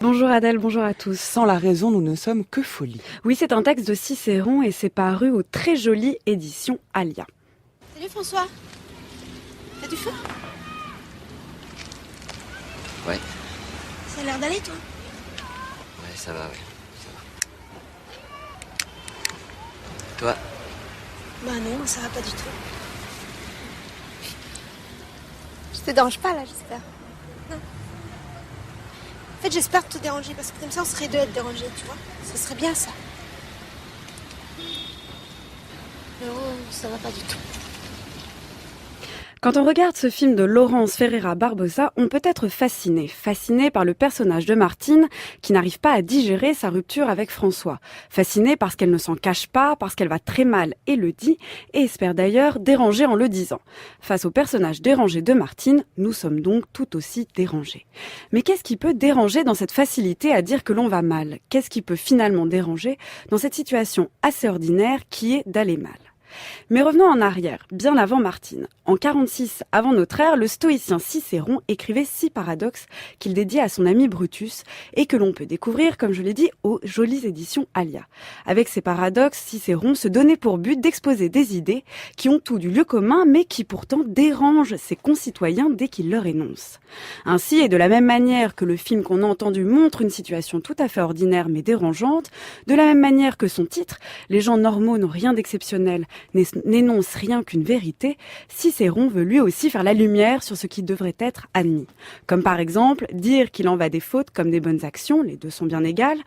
Bonjour Adèle, bonjour à tous. Sans la raison, nous ne sommes que folie. Oui, c'est un texte de Cicéron et c'est paru aux très jolies éditions Alia. Salut François. T'as du feu? Ouais, Ça a l'air d'aller toi. ouais, ça va, ouais. Toi, Bah non, ça va pas du tout. Je te dérange pas là, j'espère. Non. En fait, j'espère te déranger parce que comme ça on serait deux à être dérangés, tu vois. Ça serait bien ça. Non, ça va pas du tout. Quand on regarde ce film de Laurence Ferreira Barbosa, on peut être fasciné par le personnage de Martine qui n'arrive pas à digérer sa rupture avec François. Fasciné parce qu'elle ne s'en cache pas, parce qu'elle va très mal et le dit, et espère d'ailleurs déranger en le disant. Face au personnage dérangé de Martine, nous sommes donc tout aussi dérangés. Mais qu'est-ce qui peut déranger dans cette facilité à dire que l'on va mal? Qu'est-ce qui peut finalement déranger dans cette situation assez ordinaire qui est d'aller mal? Mais revenons en arrière, bien avant Martine. En 46 avant notre ère, le stoïcien Cicéron écrivait 6 paradoxes qu'il dédiait à son ami Brutus et que l'on peut découvrir, comme je l'ai dit, aux jolies éditions Alia. Avec ces paradoxes, Cicéron se donnait pour but d'exposer des idées qui ont tout du lieu commun mais qui pourtant dérangent ses concitoyens dès qu'il leur énonce. Ainsi, et de la même manière que le film qu'on a entendu montre une situation tout à fait ordinaire mais dérangeante, de la même manière que son titre, Les gens normaux n'ont rien d'exceptionnel, n'énonce rien qu'une vérité, Cicéron veut lui aussi faire la lumière sur ce qui devrait être admis. Comme par exemple dire qu'il en va des fautes comme des bonnes actions, les deux sont bien égales,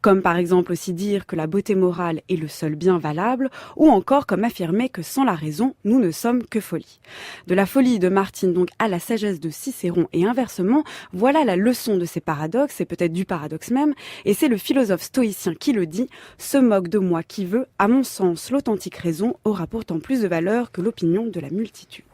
comme par exemple aussi dire que la beauté morale est le seul bien valable, ou encore comme affirmer que sans la raison, nous ne sommes que folie. De la folie de Martine donc à la sagesse de Cicéron et inversement, voilà la leçon de ces paradoxes, et peut-être du paradoxe même, et c'est le philosophe stoïcien qui le dit, se moque de moi qui veut, à mon sens, l'authentique raison aura pourtant plus de valeur que l'opinion de la multitude.